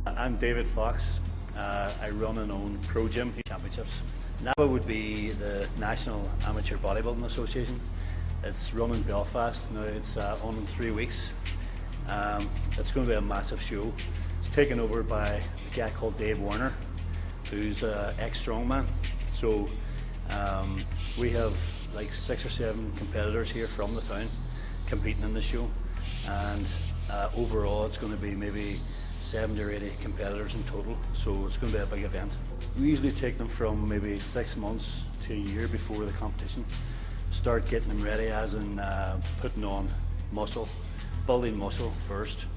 I'm David Fox. I run and own Pro Gym Championships. NABBA would be the National Amateur Bodybuilding Association. It's run in Belfast. Now it's on in 3 weeks. It's going to be a massive show. It's taken over by a guy called Dave Warner, who's an ex-strongman. So we have like 6 or 7 competitors here from the town competing in the show, and overall it's going to be maybe 70 or 80 competitors in total, so it's going to be a big event. We usually take them from maybe 6 months to a year before the competition, start getting them ready, as in putting on muscle, building muscle first,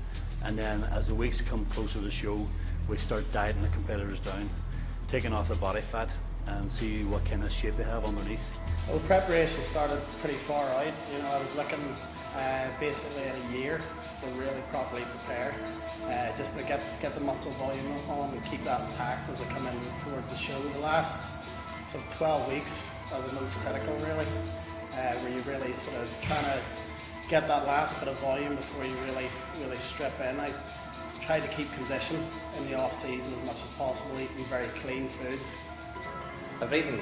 and then as the weeks come closer to the show, we start dieting the competitors down, taking off the body fat and see what kind of shape they have underneath. Well, the preparation started pretty far out. You know, I was looking basically at a year to really properly prepare, just to get the muscle volume on and keep that intact as I come in towards the show. The last sort of 12 weeks are the most critical, really, where you really sort of trying to get that last bit of volume before you really strip in. I try to keep condition in the off season as much as possible, eating very clean foods. I've eaten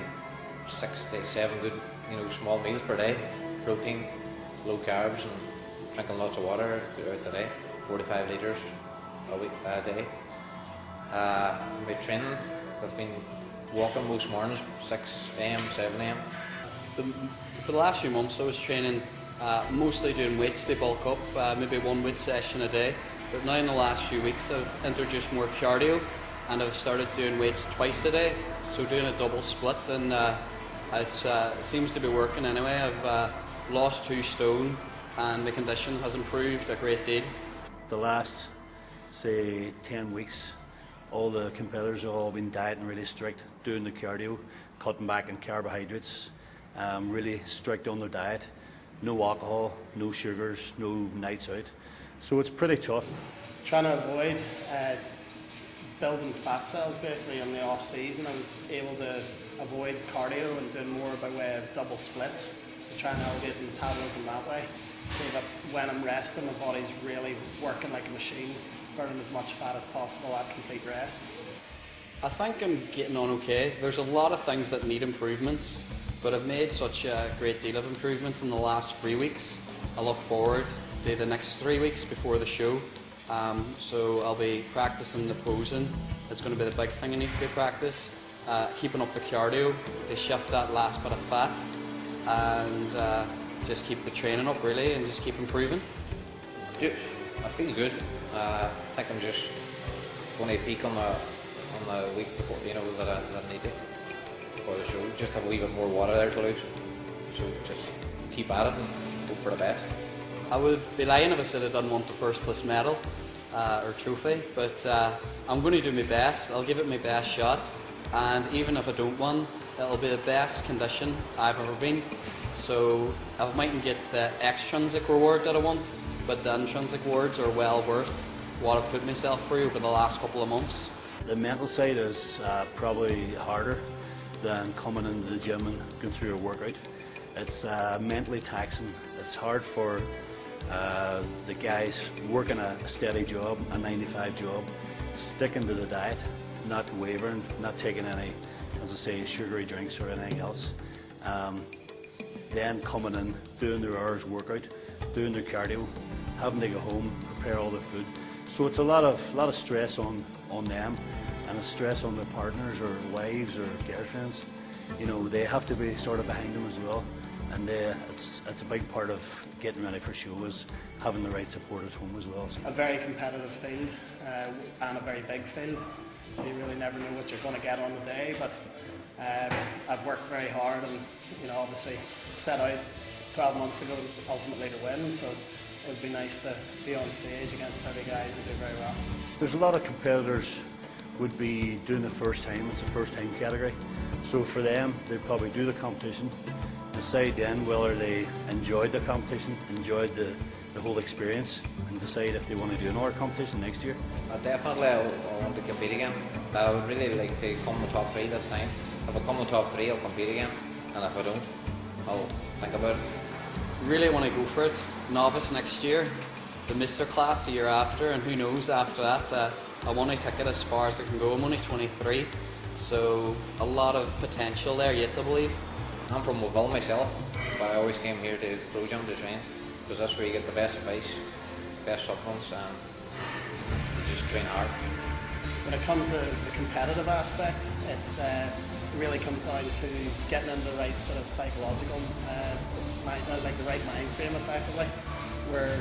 6 to 7 good, small meals per day, protein, low carbs, and drinking lots of water throughout the day, 4 to 5 litres a day. My training, I've been walking most mornings, 6 AM, 7 AM. For the last few months I was training, mostly doing weights to bulk up, maybe 1 weight session a day. But now in the last few weeks I've introduced more cardio, and I've started doing weights twice a day, so doing a double split, and it seems to be working anyway. I've lost 2 stone and the condition has improved a great deal. The last, say, 10 weeks, all the competitors have all been dieting really strict, doing the cardio, cutting back on carbohydrates, really strict on their diet, no alcohol, no sugars, no nights out. So it's pretty tough. Trying to avoid building fat cells basically in the off season. I was able to avoid cardio and doing more by way of double splits to try and elevate the metabolism that way, so that when I'm resting my body's really working like a machine, burning as much fat as possible at complete rest. I think I'm getting on okay. There's a lot of things that need improvements, but I've made such a great deal of improvements in the last 3 weeks. I look forward to the next 3 weeks before the show. So I'll be practicing the posing. It's going to be the big thing I need to practice. Keeping up the cardio to shift that last bit of fat, and just keep the training up really, and just keep improving. I feel good. I think I'm just going to peak on the week before, that I need to for the show. Just have a wee bit more water there to lose. So just keep at it and hope for the best. I would be lying if I said I didn't want the first place medal or trophy, but I'm going to do my best. I'll give it my best shot, and even if I don't win, it'll be the best condition I've ever been. So I mightn't get the extrinsic reward that I want, but the intrinsic rewards are well worth what I've put myself through over the last couple of months. The mental side is probably harder than coming into the gym and going through a workout. It's mentally taxing. It's hard for the guys working a steady job, a 9-to-5 job, sticking to the diet, not wavering, not taking any, as I say, sugary drinks or anything else. Then coming in, doing their hours workout, doing their cardio, having to go home, prepare all their food. So it's a lot of stress on them, and a stress on their partners or wives or girlfriends. They have to be sort of behind them as well. And it's a big part of getting ready for show, is having the right support at home as well. A very competitive field and a very big field, so you really never know what you're going to get on the day. But I've worked very hard, and obviously set out 12 months ago ultimately to win. So it would be nice to be on stage against 30 guys who do very well. There's a lot of competitors would be doing the first time. It's a first time category. So for them, they'd probably do the competition, decide then whether they enjoyed the competition, enjoyed the whole experience, and decide if they want to do another competition next year. Definitely I want to compete again. I would really like to come in the top 3 this time. If I come in the top 3, I'll compete again, and if I don't, I'll think about it. Really want to go for it. Novice next year, the Mr. class the year after, and who knows after that. I want to take it as far as I can go. I'm only 23, so a lot of potential there yet to believe. I'm from Mobile myself, but I always came here to Pro Gym to train, because that's where you get the best advice, best supplements, and you just train hard. When it comes to the competitive aspect, it really comes down to getting in the right sort of psychological, like the right mind frame effectively, where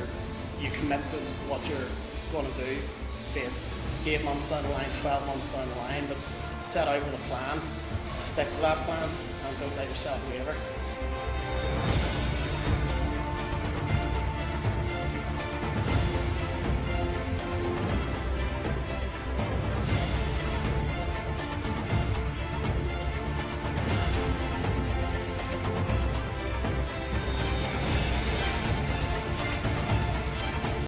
you commit to what you're going to do, be it 8 months down the line, 12 months down the line, but set out with a plan, stick to that plan, and don't let yourself waver.